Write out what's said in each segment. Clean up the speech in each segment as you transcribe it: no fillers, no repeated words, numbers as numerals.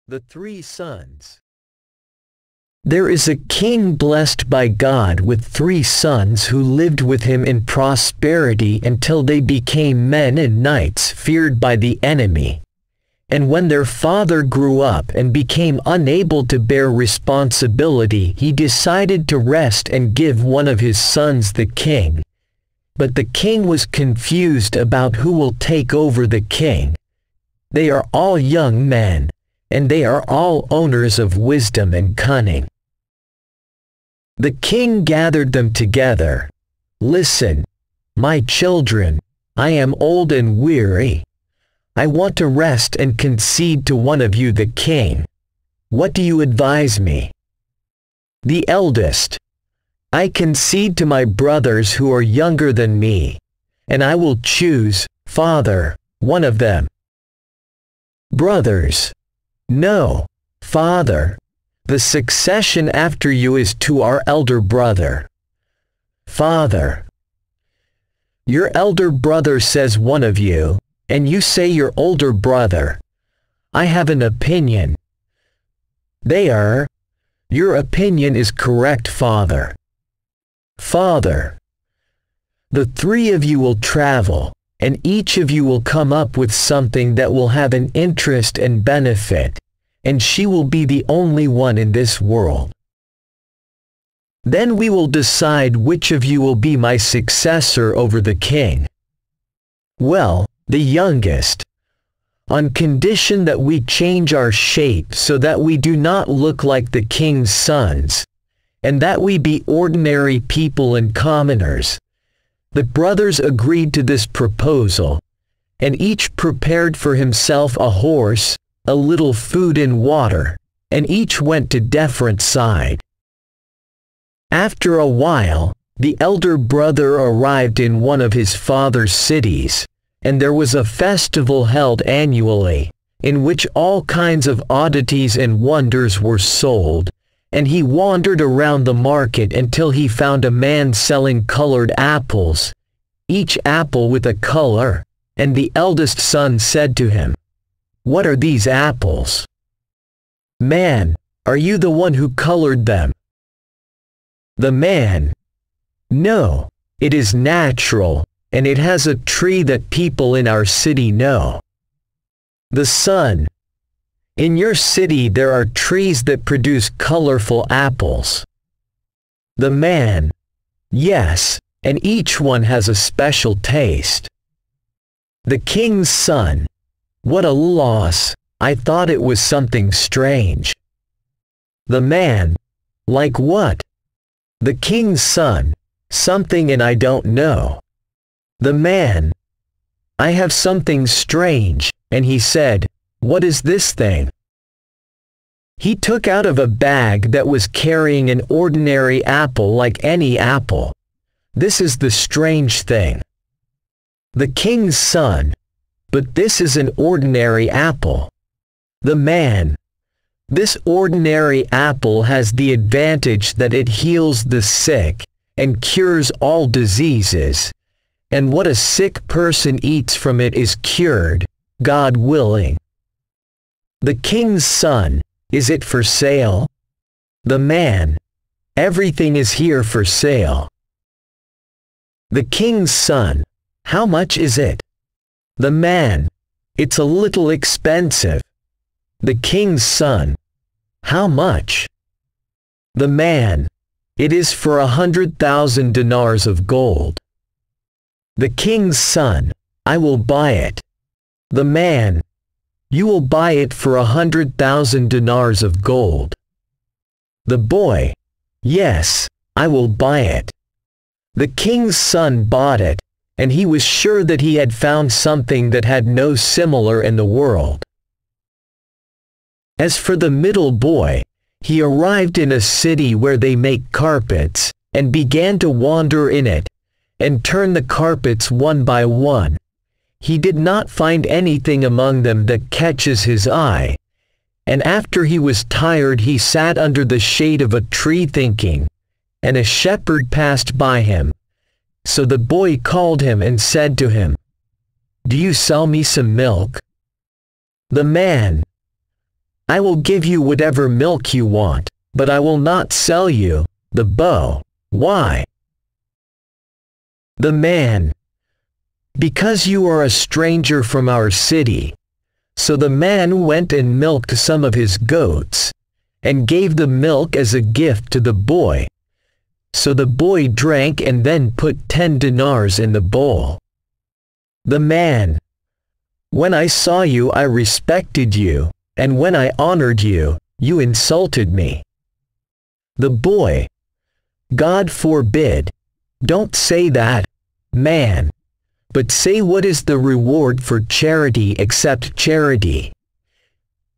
The three sons. There is a king blessed by God with 3 sons who lived with him in prosperity until they became men and knights feared by the enemy. And when their father grew up and became unable to bear responsibility, he decided to rest and give one of his sons the king. But the king was confused about who will take over the king. They are all young men, and they are all owners of wisdom and cunning. The king gathered them together. "Listen, my children, I am old and weary. I want to rest and concede to one of you the king. What do you advise me?" The eldest: "I concede to my brothers who are younger than me, and I will choose, father, one of them." Brothers: "No, father. The succession after you is to our elder brother." Father: "Your elder brother says one of you, and you say your older brother. I have an opinion." They are: "Your opinion is correct, father." Father: "The 3 of you will travel, and each of you will come up with something that will have an interest and benefit, and she will be the only one in this world. Then we will decide which of you will be my successor over the king." Well, the youngest: "On condition that we change our shape so that we do not look like the king's sons, and that we be ordinary people and commoners." The brothers agreed to this proposal, and each prepared for himself a horse, a little food and water, and each went to different side. After a while, the elder brother arrived in one of his father's cities, and there was a festival held annually, in which all kinds of oddities and wonders were sold, and he wandered around the market until he found a man selling colored apples, each apple with a color, and the eldest son said to him, "What are these apples?" "Man, are you the one who colored them?" The man: "No, it is natural, and it has a tree that people in our city know." The son: "In your city there are trees that produce colorful apples." The man: "Yes, and each one has a special taste." The king's son: "What a loss, I thought it was something strange." The man: "Like what?" The king's son: "Something and I don't know." The man: "I have something strange," and he said, "What is this thing?" He took out of a bag that was carrying an ordinary apple like any apple. "This is the strange thing." The king's son: "But this is an ordinary apple." The man: "This ordinary apple has the advantage that it heals the sick, and cures all diseases, and what a sick person eats from it is cured, God willing." The king's son: "Is it for sale?" The man: "Everything is here for sale." The king's son: "How much is it?" The man: "It's a little expensive." The king's son: "How much?" The man: "It is for 100,000 dinars of gold." The king's son: "I will buy it." The man: "You will buy it for 100,000 dinars of gold." The boy: "Yes, I will buy it." The king's son bought it, and he was sure that he had found something that had no similar in the world. As for the middle boy, he arrived in a city where they make carpets, and began to wander in it, and turn the carpets one by one. He did not find anything among them that catches his eye, and after he was tired he sat under the shade of a tree thinking, and a shepherd passed by him. So the boy called him and said to him, "Do you sell me some milk?" The man: I will give you whatever milk you want, but I will not sell you the bow. Why? The man: Because you are a stranger from our city. So the man went and milked some of his goats, and gave the milk as a gift to the boy. So the boy drank and then put 10 dinars in the bowl. The man: When I saw you I respected you, and when I honored you, you insulted me. The boy: God forbid. Don't say that, man. But say, what is the reward for charity except charity?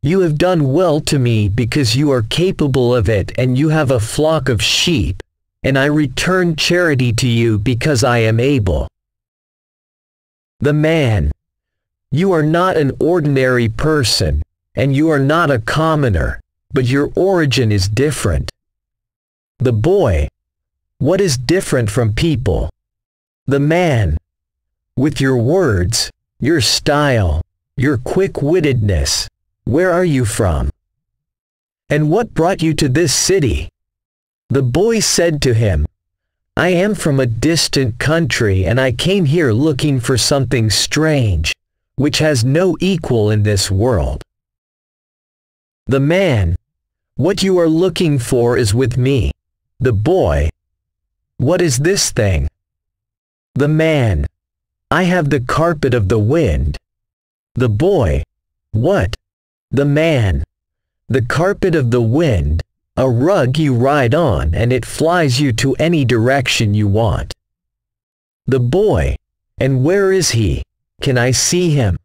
You have done well to me because you are capable of it and you have a flock of sheep, and I return charity to you because I am able. The man: You are not an ordinary person, and you are not a commoner, but your origin is different. The boy: What is different from people? The man: With your words, your style, your quick-wittedness. Where are you from? And what brought you to this city? The boy said to him, I am from a distant country and I came here looking for something strange, which has no equal in this world. The man: What you are looking for is with me. The boy: What is this thing? The man: I have the carpet of the wind. The boy: What? The man: The carpet of the wind, a rug you ride on and it flies you to any direction you want. The boy: And where is he? Can I see him?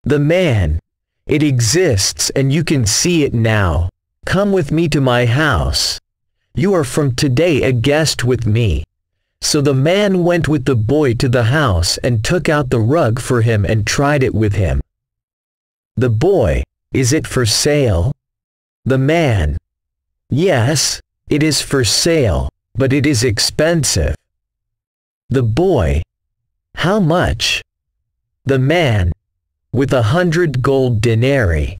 The man: It exists and you can see it now. Come with me to my house. You are from today a guest with me. So the man went with the boy to the house and took out the rug for him and tried it with him. The boy: Is it for sale? The man: Yes, it is for sale, but it is expensive. The boy: How much? The man: With 100 gold denarii.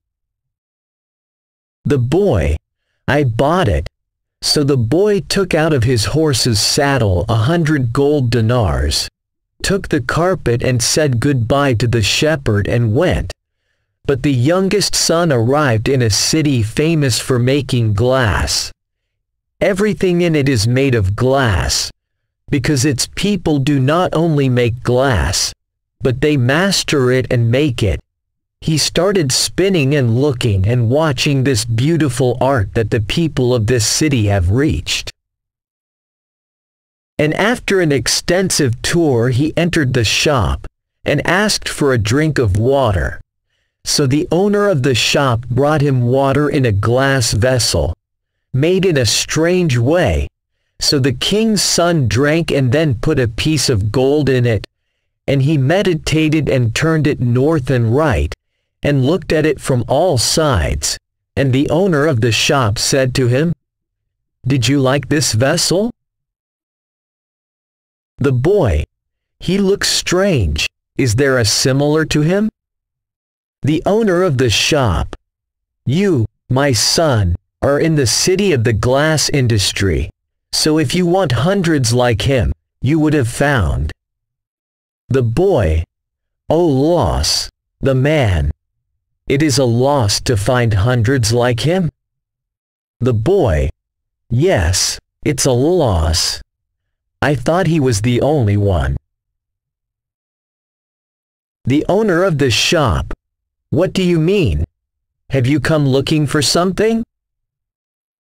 The boy: I bought it. So the boy took out of his horse's saddle 100 gold dinars, took the carpet and said goodbye to the shepherd and went. But the youngest son arrived in a city famous for making glass. Everything in it is made of glass, because its people do not only make glass, but they master it and make it. He started spinning and looking and watching this beautiful art that the people of this city have reached. And after an extensive tour he entered the shop, and asked for a drink of water. So the owner of the shop brought him water in a glass vessel, made in a strange way. So the king's son drank and then put a piece of gold in it, and he meditated and turned it north and right, and looked at it from all sides, and the owner of the shop said to him, Did you like this vessel? The boy: He looks strange. Is there a similar to him? The owner of the shop: You, my son, are in the city of the glass industry, so if you want hundreds like him, you would have found. The boy: Oh loss! The man: It is a loss to find hundreds like him. The boy: Yes, it's a loss. I thought he was the only one. The owner of the shop: What do you mean? Have you come looking for something?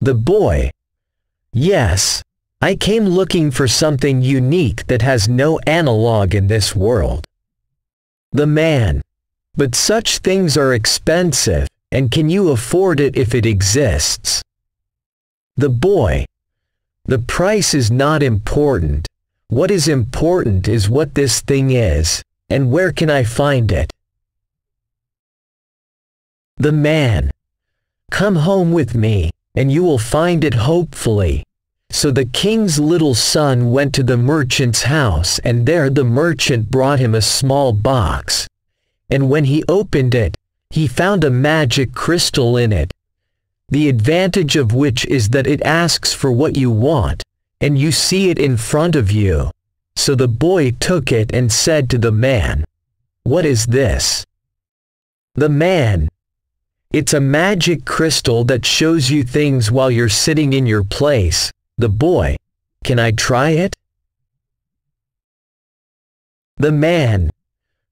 The boy: Yes, I came looking for something unique that has no analog in this world. The man: But such things are expensive, and can you afford it if it exists? The boy: The price is not important. What is important is what this thing is, and where can I find it? The man: Come home with me, and you will find it hopefully. So the king's little son went to the merchant's house, and there the merchant brought him a small box. And when he opened it, he found a magic crystal in it, the advantage of which is that it asks for what you want, and you see it in front of you. So the boy took it and said to the man, "What is this?" The man, "It's a magic crystal that shows you things while you're sitting in your place." The boy, "Can I try it?" The man,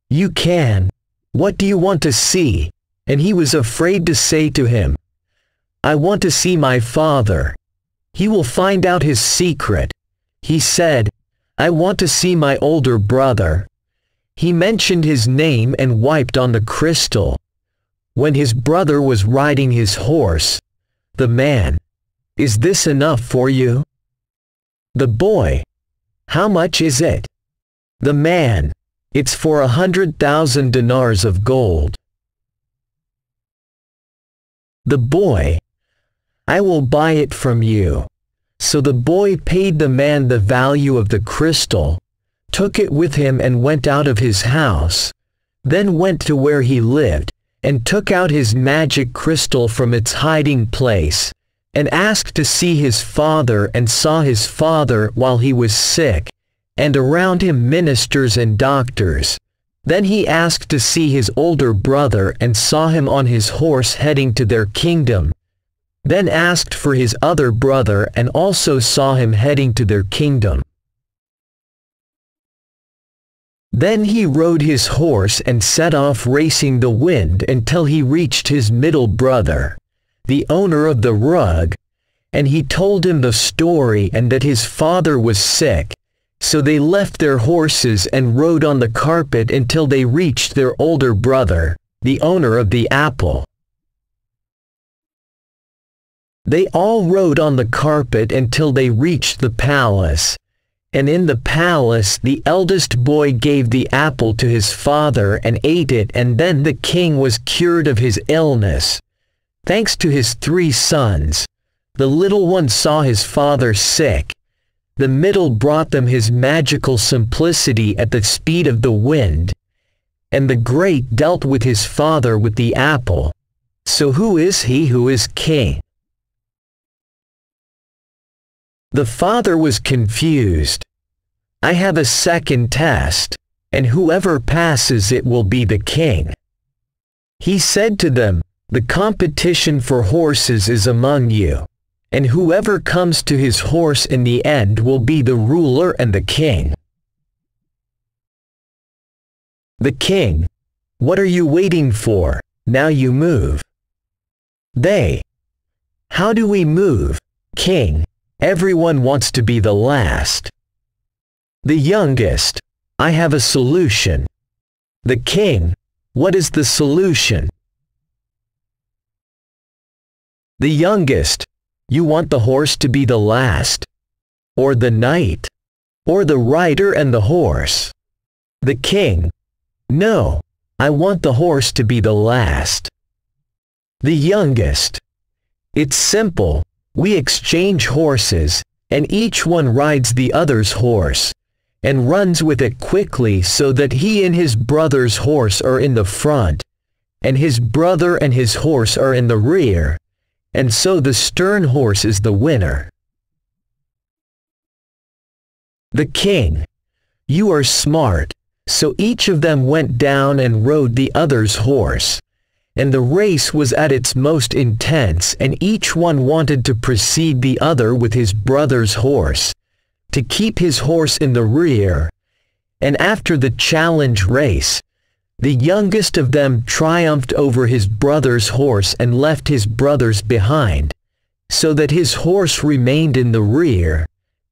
"You can. What do you want to see?" And he was afraid to say to him, "I want to see my father. He will find out his secret." He said, "I want to see my older brother." He mentioned his name and wiped on the crystal. When his brother was riding his horse, the man, "Is this enough for you?" The boy, "How much is it?" The man, "It's for 100,000 dinars of gold." The boy, "I will buy it from you." So the boy paid the man the value of the crystal, took it with him and went out of his house, then went to where he lived, and took out his magic crystal from its hiding place, and asked to see his father, and saw his father while he was sick, and around him ministers and doctors. Then he asked to see his older brother and saw him on his horse heading to their kingdom, then asked for his other brother and also saw him heading to their kingdom. Then he rode his horse and set off racing the wind until he reached his middle brother, the owner of the rug, and he told him the story and that his father was sick. So they left their horses and rode on the carpet until they reached their older brother, the owner of the apple. They all rode on the carpet until they reached the palace, and in the palace the eldest boy gave the apple to his father and ate it, and then the king was cured of his illness. Thanks to his 3 sons, the little one saw his father sick. The middle brought them his magical simplicity at the speed of the wind, and the great dealt with his father with the apple. So who is he who is king? The father was confused. "I have a second test, and whoever passes it will be the king." He said to them, "The competition for horses is among you, and whoever comes to his horse in the end will be the ruler and the king." The king, "What are you waiting for? Now you move." They, "How do we move, king? Everyone wants to be the last." The youngest, "I have a solution." The king, "What is the solution?" The youngest, "You want the horse to be the last? Or the knight? Or the rider and the horse?" The king, "No, I want the horse to be the last." The youngest, "It's simple. We exchange horses, and each one rides the other's horse, and runs with it quickly so that he and his brother's horse are in the front, and his brother and his horse are in the rear, and so the stern horse is the winner." The king, "You are smart." So each of them went down and rode the other's horse, and the race was at its most intense, and each one wanted to precede the other with his brother's horse, to keep his horse in the rear. And after the challenge race, the youngest of them triumphed over his brother's horse and left his brother's behind, so that his horse remained in the rear.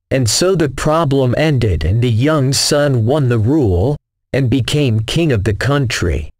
And so the problem ended, and the young son won the rule, and became king of the country.